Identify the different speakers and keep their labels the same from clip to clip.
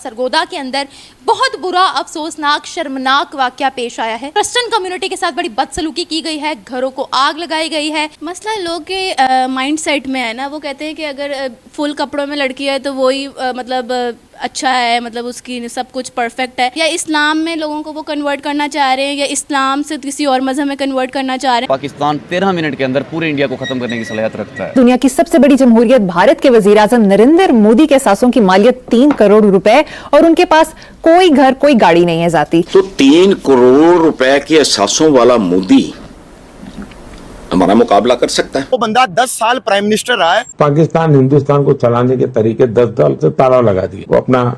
Speaker 1: सरगोदा के अंदर बहुत बुरा अफसोसनाक शर्मनाक वाकया पेश आया है। क्रिश्चियन कम्युनिटी के साथ बड़ी बदसलूकी की गई है, घरों को आग लगाई गई है।
Speaker 2: मसला लोग के माइंड सेट में है ना, वो कहते हैं कि अगर फुल कपड़ों में लड़की है तो वही मतलब अच्छा है, मतलब उसकी सब कुछ परफेक्ट है। या इस्लाम में लोगों को वो कन्वर्ट करना चाह रहे हैं, या इस्लाम से किसी और मजहब में कन्वर्ट करना चाह रहे हैं।
Speaker 3: पाकिस्तान 13 मिनट के अंदर पूरे इंडिया को खत्म करने की सलाहियत रखता है।
Speaker 4: दुनिया की सबसे बड़ी जमहूरियत भारत के वजीर-आज़म नरेंद्र मोदी के सासों की मालियत 3 करोड़ रुपए और उनके पास कोई घर कोई गाड़ी नहीं है जाती।
Speaker 5: तो 3 करोड़ रुपए के अहसासों वाला मोदी हमारा मुकाबला कर सकता है।
Speaker 6: वो बंदा 10 साल प्राइम मिनिस्टर रहा है।
Speaker 7: पाकिस्तान हिंदुस्तान को चलाने के तरीके 10 साल से ताला लगा दिए। वो अपना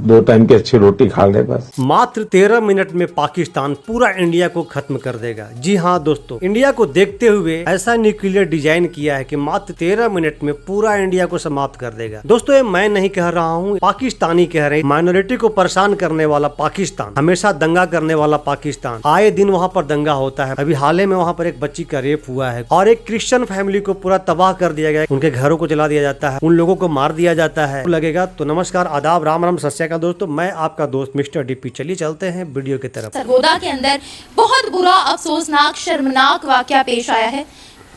Speaker 7: 2 टाइम की अच्छी रोटी खा ले बस।
Speaker 8: मात्र 13 मिनट में पाकिस्तान पूरा इंडिया को खत्म कर देगा। जी हाँ दोस्तों, इंडिया को देखते हुए ऐसा न्यूक्लियर डिजाइन किया है कि मात्र 13 मिनट में पूरा इंडिया को समाप्त कर देगा। दोस्तों ये मैं नहीं कह रहा हूँ, पाकिस्तानी कह रहे हैं। माइनॉरिटी को परेशान करने वाला पाकिस्तान, हमेशा दंगा करने वाला पाकिस्तान, आए दिन वहाँ पर दंगा होता है। अभी हाल ही में वहाँ पर एक बच्ची का रेप हुआ है और एक क्रिश्चियन फैमिली को पूरा तबाह कर दिया गया। उनके घरों को जला दिया जाता है, उन लोगों को मार दिया जाता है। लगेगा तो नमस्कार, आदाब, राम राम, सत श्री अकाल दोस्तों, मैं आपका दोस्त मिस्टर डीपी। चलिए चलते हैं वीडियो की तरफ।
Speaker 1: सरगोदा के अंदर बहुत बुरा अफसोसनाक शर्मनाक वाकया पेश आया है।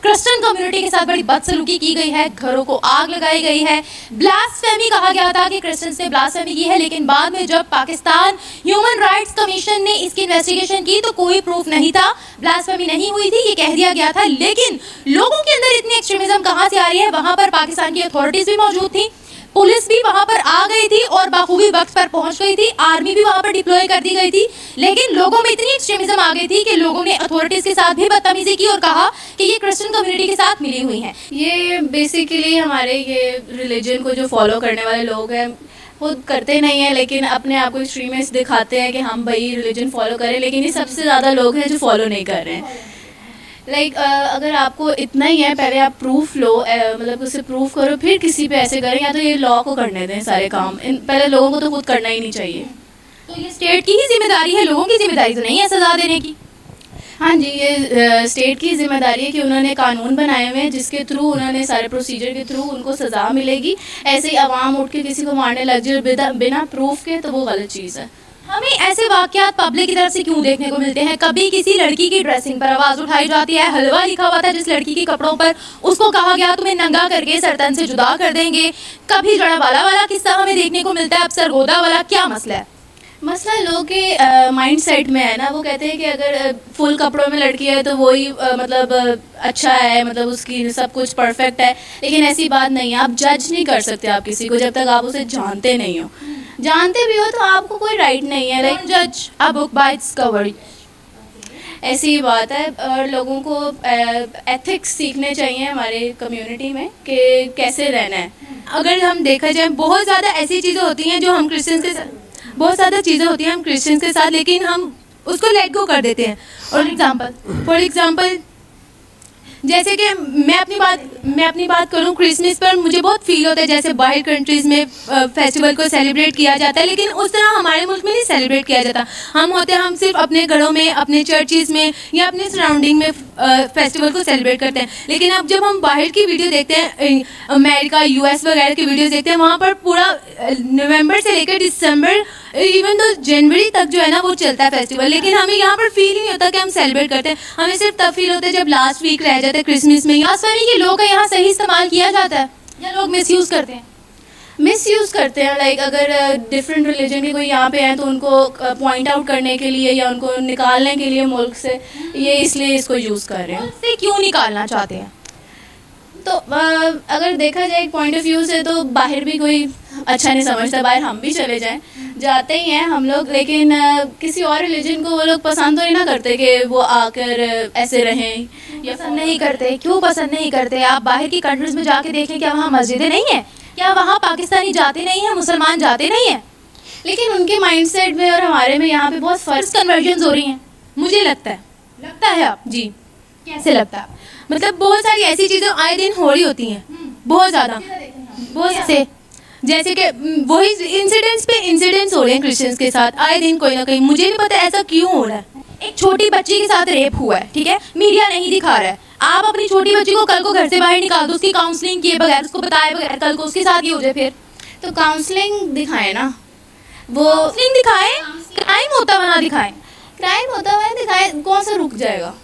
Speaker 1: क्रिश्चियन कम्युनिटी के साथ बड़ी बदसलूकी की गई है, घरों को आग लगाई गई है। ब्लास्फेमी कहा गया था कि क्रिश्चियंस ने ब्लास्फेमी की है, लेकिन बाद में जब पाकिस्तान ह्यूमन राइट्स कमीशन ने इसकी इन्वेस्टिगेशन की तो कोई प्रूफ नहीं था, ब्लास्फेमी नहीं हुई थी, ये कह दिया गया था। लेकिन लोगों के अंदर इतनी एक्सट्रीमिज्म कहाँ से आ रही है? वहां पर पाकिस्तान की अथॉरिटीज भी मौजूद थी, पुलिस भी वहां पर आ गई थी और बाखूबी वक्त पर पहुंच गई थी, आर्मी भी वहां पर डिप्लॉय कर दी गई थी। लेकिन लोगों में इतनी एक्सट्रीमिज्म आ गई थी कि लोगों ने अथॉरिटीज के साथ भी बदतमीजी की और कहा कि ये क्रिश्चियन कम्युनिटी के साथ मिली हुई हैं।
Speaker 2: ये बेसिकली हमारे ये रिलीजन को जो फॉलो करने वाले लोग हैं वो करते नहीं है, लेकिन अपने आप को एक्सट्रीमिस्ट दिखाते हैं कि हम भाई रिलीजन फॉलो करें। लेकिन ये सबसे ज़्यादा लोग हैं जो फॉलो नहीं कर रहे हैं। अगर आपको इतना ही है, पहले आप प्रूफ लो, मतलब उसे प्रूफ करो, फिर किसी पे ऐसे करें। या तो ये लॉ को करने दें सारे काम, पहले लोगों को तो खुद करना ही नहीं चाहिए।
Speaker 1: तो ये स्टेट की ही जिम्मेदारी है, लोगों की जिम्मेदारी तो नहीं है सजा देने की।
Speaker 2: हाँ जी, ये स्टेट की जिम्मेदारी है कि उन्होंने कानून बनाए हुए हैं जिसके थ्रू उन्होंने सारे प्रोसीजर के थ्रू उनको सज़ा मिलेगी। ऐसे ही आवाम उठ के किसी को मारने लग जाए बिना प्रूफ के, तो वो गलत चीज़ है।
Speaker 1: हमें ऐसे वाकयात पब्लिक की तरफ से क्यों देखने को मिलते हैं? कभी किसी लड़की की ड्रेसिंग पर आवाज उठाई जाती है, हलवा लिखा हुआ था जिस लड़की के कपड़ों पर, उसको कहा गया तुम्हें नंगा करके सरतन से जुदा कर देंगे। कभी जड़ावाला वाला किस्सा हमें देखने को मिलता है, अब सरगोदा वाला। क्या मसला है?
Speaker 2: मसला लोग के माइंड सेट में है ना, वो कहते हैं कि अगर फुल कपड़ों में लड़की है तो वही मतलब अच्छा है, मतलब उसकी सब कुछ परफेक्ट है। लेकिन ऐसी बात नहीं है। आप जज नहीं कर सकते आप किसी को जब तक आप उसे जानते नहीं हो। जानते भी हो तो आपको कोई राइट नहीं है, लाइक जज a book by its cover. ऐसी ही बात है। और लोगों को एथिक्स सीखने चाहिए हमारे कम्युनिटी में कि कैसे रहना है।
Speaker 1: अगर हम देखा जाए, बहुत ज़्यादा ऐसी चीज़ें होती हैं जो हम क्रिश्चियंस के साथ, बहुत ज़्यादा चीज़ें होती हैं हम क्रिश्चियंस के साथ, लेकिन हम उसको लेट गो कर देते हैं। फॉर एग्जांपल जैसे कि मैं अपनी बात करूं, क्रिसमस पर मुझे बहुत फील होता है जैसे बाहर कंट्रीज़ में फेस्टिवल को सेलिब्रेट किया जाता है, लेकिन उस तरह हमारे मुल्क में नहीं सेलिब्रेट किया जाता। हम सिर्फ अपने घरों में, अपने चर्चिज़ में या अपने सराउंडिंग में फेस्टिवल को सेलिब्रेट करते हैं। लेकिन अब जब हम बाहर की वीडियो देखते हैं, अमेरिका, US वगैरह की वीडियोज़ देखते हैं, वहाँ पर पूरा नवंबर से लेकर दिसंबर, इवन तो जनवरी तक जो है ना वो चलता है फेस्टिवल। लेकिन हमें यहाँ पर फील ही नहीं होता कि हम सेलिब्रेट करते हैं। हमें सिर्फ तब फील होता है जब लास्ट वीक रह जाता है क्रिसमस में। ब्लास्फेमी के लोग का यहाँ सही इस्तेमाल किया जाता है या लोग मिसयूज़ करते हैं?
Speaker 2: मिसयूज़ करते हैं। लाइक अगर डिफरेंट रिलीजन के कोई यहाँ पे हैं तो उनको पॉइंट आउट करने के लिए या उनको निकालने के लिए मुल्क से, ये इसलिए इसको यूज़ कर रहे हैं।
Speaker 1: से क्यों निकालना चाहते हैं?
Speaker 2: तो अगर देखा जाए एक पॉइंट ऑफ व्यू से तो बाहर भी कोई अच्छा नहीं समझता। बाहर हम भी चले जाते ही हैं हम लोग, लेकिन किसी और रिलीजन को वो लोग पसंद तो नहीं ना करते कि वो आकर ऐसे रहें।
Speaker 1: या पसंद नहीं करते? क्यों पसंद नहीं करते? आप बाहर की कंट्रीज़ में जाके देखें, क्या वहाँ मस्जिदें नहीं हैं? क्या वहाँ पाकिस्तानी जाते नहीं हैं, मुसलमान जाते नहीं हैं?
Speaker 2: लेकिन उनके माइंडसेट में और हमारे में यहाँ पे बहुत फर्स्ट
Speaker 1: कन्वर्जन हो रही हैं, मुझे लगता है आप जी कैसे लगता है? मतलब बहुत सारी ऐसी चीज़ें आए दिन हो रही होती हैं, बहुत ज़्यादा, बहुत से, जैसे कि वही इंसिडेंट्स हो रहे हैं क्रिश्चियंस के साथ आए दिन कोई ना कोई। मुझे नहीं पता ऐसा क्यों हो रहा है। एक छोटी बच्ची के साथ रेप हुआ है, ठीक है, मीडिया नहीं दिखा रहा है। आप अपनी छोटी बच्ची को कल को घर से बाहर निकाल दो, उसकी काउंसलिंग किए बगैर, उसको बताए बगैर, कल को उसके साथ ये हो जाए फिर
Speaker 2: तो काउंसलिंग दिखाएं ना। वो
Speaker 1: काउंसलिंग दिखाएं, क्राइम होता हुआ ना दिखाएं।
Speaker 2: क्राइम होता हुआ दिखाए, कौन सा रुक जाएगा?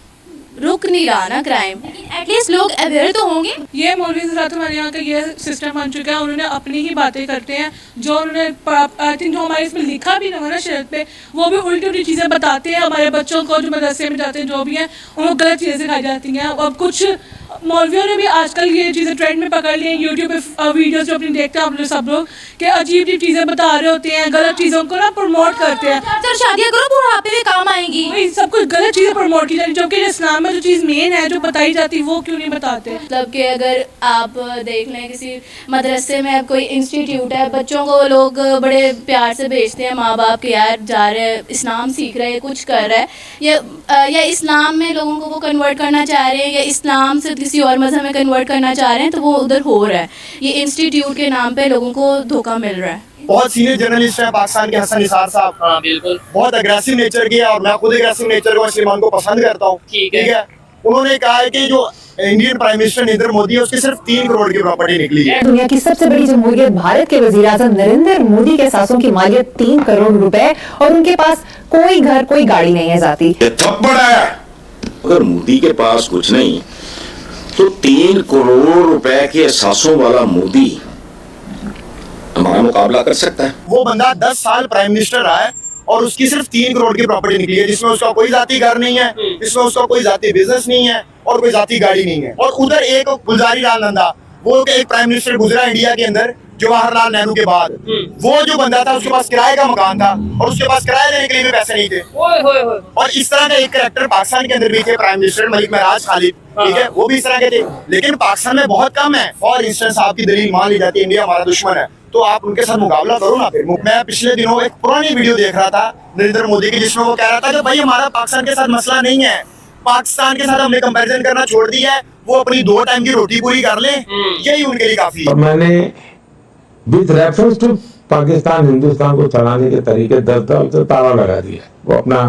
Speaker 2: रुक नहीं रहा ना क्राइम।
Speaker 1: एटलीस्ट लोग अवेयर तो होंगे।
Speaker 9: ये मौलवी हज़रात हमारे यहाँ का ये सिस्टम बन चुका है, उन्होंने अपनी ही बातें करते हैं, जो उन्होंने आई थिंक जो हमारे इसमें लिखा भी ना शरीयत पे, वो भी उल्टी उल्टी चीज़ें बताते हैं। हमारे बच्चों को जो मदरसे में जाते हैं जो भी हैं उनको गलत चीज़ें सिखाई जाती हैं। अब कुछ मौलवियों ने भी आजकल ये चीज़ें ट्रेंड में पकड़ ली हैं, यूट्यूब पे वीडियोस जो अपनी देखते हैं आप लोग सब लोग, कि अजीब अजीब चीज़ें बता रहे होते हैं, गलत चीज़ों को ना प्रमोट करते हैं।
Speaker 1: सर शादियाँ करो बुढ़ापे में काम आएंगी,
Speaker 9: वही सब कुछ गलत चीज़ें प्रमोट की जाती, जबकि इस्लाम में जो चीज़ मेन है जो बताई जाती है वो क्यों नहीं बताते।
Speaker 2: मतलब कि अगर आप देख लें किसी मदरसे में कोई इंस्टीट्यूट है, बच्चों को लोग बड़े प्यार से भेजते हैं माँ बाप के, यार जा रहे हैं इस्लाम सीख रहे हैं, कुछ कर रहा है, या इस्लाम में लोगों को वो कन्वर्ट करना चाह रहे हैं, या इस्लाम से किसी और मज़हब में कन्वर्ट करना चाह रहे हैं, तो वो उधर हो रहा है। ये इंस्टीट्यूट के नाम पे लोगों को धोखा मिल रहा है।
Speaker 6: बहुत सीनियर जर्नलिस्ट है पाकिस्तान के हसन निसार साहब।
Speaker 10: हाँ बिल्कुल।
Speaker 6: बहुत अग्रेसिव नेचर के है और मैं खुद अग्रेसिव नेचर को सलमान को पसंद करता हूँ।
Speaker 10: ठीक है।
Speaker 6: उन्होंने कहा है कि जो Indian prime minister Narendra Modi है उसकी सिर्फ 3 करोड़ की प्रॉपर्टी निकली है।
Speaker 4: दुनिया की सबसे बड़ी जमहूरियत भारत के वजीर-आज़म नरेंद्र मोदी के सासों की मालियत 3 करोड़ रुपए और उनके पास कोई घर कोई गाड़ी नहीं है जाती।
Speaker 5: ये थप्पड़ है। अगर मोदी के पास कुछ नहीं तो 3 करोड़ रुपए के एहसासों वाला मोदी हमारा मुकाबला कर सकता है।
Speaker 6: वो बंदा 10 साल प्राइम मिनिस्टर रहा है और उसकी सिर्फ 3 करोड़ की प्रॉपर्टी निकली है, जिसमें उसका कोई जाती घर नहीं है, जिसमें उसका कोई जाती बिजनेस नहीं है और कोई जाती गाड़ी नहीं है। और उधर एक गुलजारी लाल नंदा, वो एक प्राइम मिनिस्टर गुजरा इंडिया के अंदर जवाहरलाल नेहरू के बाद, वो जो बंदा था उसके पास किराए का मकान था और उसके पास किराया देने के लिए भी पैसे नहीं थे। और इस तरह का एक कैरेक्टर पाकिस्तान के अंदर भी थे, प्राइम मिनिस्टर मलिक महराज खालिद, ठीक है, वो भी इस तरह के थे। लेकिन पाकिस्तान में बहुत कम है। फॉर इंस्टेंस आपकी दलील मान ली जाती है इंडिया हमारा दुश्मन है, तो आप उनके साथ मुकाबला करो ना। फिर मैं पिछले दिनों एक पुरानी वीडियो देख रहा था नरेंद्र मोदी की, जिसमें वो कह रहा था कि भाई हमारा पाकिस्तान के साथ मसला नहीं है, पाकिस्तान के साथ हमने कंपैरिजन करना छोड़ दिया है, वो अपनी 2 टाइम की रोटी पूरी कर ले, यही उनके लिए काफी है।
Speaker 7: और मैंने with reference to Pakistan Hindustan को चलाने के तरीके 10 साल से ताला लगा दिया। वो अपना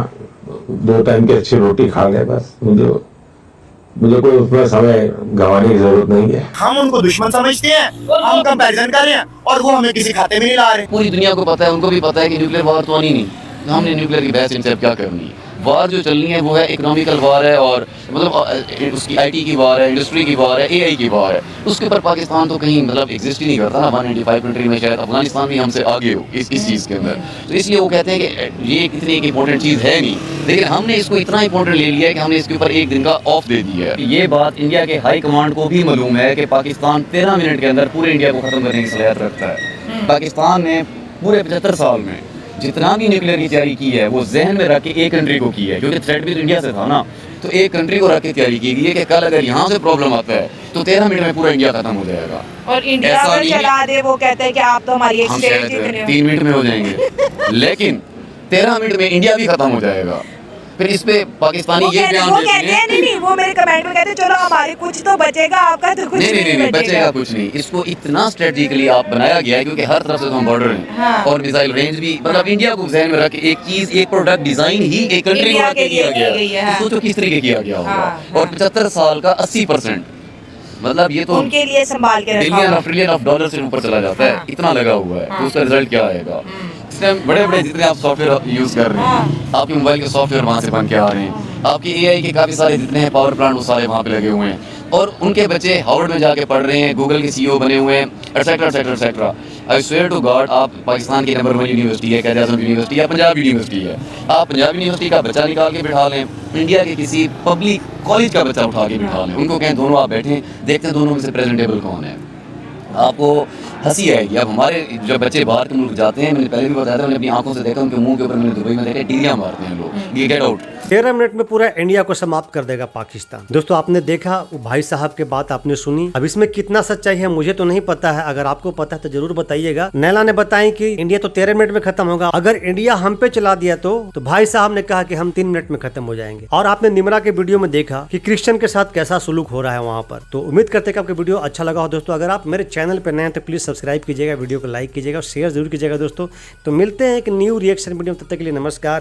Speaker 7: 2 टाइम की अच्छी रोटी खा ले, बस मुझे कोई उसमें समय गंवाने की जरूरत नहीं है।
Speaker 6: हम उनको दुश्मन समझते हैं, हम कंपैरिजन कर रहे हैं और वो हमें किसी खाते में नहीं ला रहे।
Speaker 3: पूरी दुनिया को पता है, उनको भी पता है कि न्यूक्लियर वार तो आनी नहीं, हमने न्यूक्लियर की बहस इनसे अब क्या करनी है। वार जो चलनी है वो है इकोनॉमिकल वार है, और मतलब उसकी आईटी की वार है, इंडस्ट्री की वार है, एआई की वार है। उसके ऊपर पाकिस्तान तो कहीं मतलब एग्जिस्ट ही नहीं करता ना। 195 कंट्री में शायद अफगानिस्तान भी हमसे आगे हो इस चीज़ के अंदर। तो इसलिए वो कहते हैं कि ये इतनी एक इंपॉर्टेंट चीज़ है नहीं, लेकिन हमने इसको इतना इंपॉर्टेंट ले लिया है कि हमने इसके ऊपर एक दिन का ऑफ दे दिया है। ये बात इंडिया के हाई कमांड को भी मालूम है कि पाकिस्तान 13 मिनट के अंदर पूरे इंडिया को ख़त्म करने की सलाहियत रखता है। पाकिस्तान ने पूरे 75 साल में जितना भी न्यूक्लियर की तैयारी की है वो जहन में रख के एक कंट्री को की है, क्योंकि थ्रेट भी तो इंडिया से था ना। तो एक कंट्री को रख के तैयारी की गई है कि कल अगर यहाँ से प्रॉब्लम आता है तो 13 मिनट में पूरा इंडिया खत्म हो जाएगा।
Speaker 11: और इंडिया अगर चला दे, वो कहते हैं कि आप तो हमारी
Speaker 3: हम शायद 3 मिनट में हो जाएंगे, लेकिन 13 मिनट में इंडिया भी खत्म हो जाएगा। फिर इस पे पाकिस्तानी ये बयान देते हैं,
Speaker 11: नहीं, वो मेरे कमेंट में कहते हैं चलो हमारे कुछ तो बचेगा, आपका तो कुछ
Speaker 3: नहीं बचेगा कुछ नहीं। इसको इतना स्ट्रेटेजिकली आप बनाया गया है क्योंकि हर तरफ से तो हम बॉर्डर हैं। हाँ। और मिसाइल रेंज भी, मतलब इंडिया को ध्यान में रख के एक चीज, एक प्रोडक्ट डिजाइन ही एक कंट्री को किया गया है। सोचो किस तरीके किया गया होगा। और 75 साल का 80%, मतलब ये तो
Speaker 11: उनके लिए संभाल के
Speaker 3: billion of trillion of dollar से ऊपर चला जाता है, इतना लगा हुआ है। तो उसका रिजल्ट क्या आएगा? बड़े बड़े जितने आप सॉफ्टवेयर यूज कर रहे हैं, आपके मोबाइल के सॉफ्टवेयर वहाँ से बन के आ रहे हैं, आपके एआई के काफ़ी सारे जितने हैं पावर प्लांट वो सारे वहाँ पे लगे हुए हैं, और उनके बच्चे हार्वर्ड में जाके पढ़ रहे हैं, गूगल के सीईओ बने हुए हैं, etcetera etcetera etcetera. I swear to God, आप पाकिस्तान की नंबर 1 यूनिवर्सिटी है, कैद आज़म यूनिवर्सिटी या पंजाब यूनिवर्सिटी है, आप पंजाब यूनिवर्सिटी का बच्चा निकाल के बिठा लें, इंडिया के किसी पब्लिक कॉलेज का बच्चा उठा के बिठा लें, उनको कहें दोनों आप बैठें, देखते हैं दोनों में से प्रेजेंटेबल कौन है, आपको हंसी आएगी। अब हमारे जब बच्चे बाहर के मुल्क जाते हैं, मैंने पहले भी बताया था, मैंने अपनी आंखों से देखा, उनके मुंह के ऊपर मैंने दुबई में देखा टीलियां मारते हैं लोग, ये गेट आउट।
Speaker 8: 13 मिनट में पूरा इंडिया को समाप्त कर देगा पाकिस्तान। दोस्तों आपने देखा, वो भाई साहब के बात आपने सुनी। अब इसमें कितना सच्चाई है मुझे तो नहीं पता है, अगर आपको पता है तो जरूर बताइएगा। नैला ने बताई कि इंडिया तो 13 मिनट में खत्म होगा, अगर इंडिया हम पे चला दिया तो भाई साहब ने कहा कि हम 3 मिनट में खत्म हो जाएंगे। और आपने निमरा के वीडियो में देखा कि क्रिश्चियन के साथ कैसा सुलूक हो रहा है वहाँ पर। तो उम्मीद करते हैं कि आपको वीडियो अच्छा लगा हो। दोस्तों अगर आप मेरे चैनल पर नए हैं तो प्लीज सब्सक्राइब कीजिएगा, वीडियो को लाइक कीजिएगा और शेयर जरूर कीजिएगा। दोस्तों तो मिलते हैं एक न्यू रिएक्शन वीडियो, तब तक के लिए नमस्कार।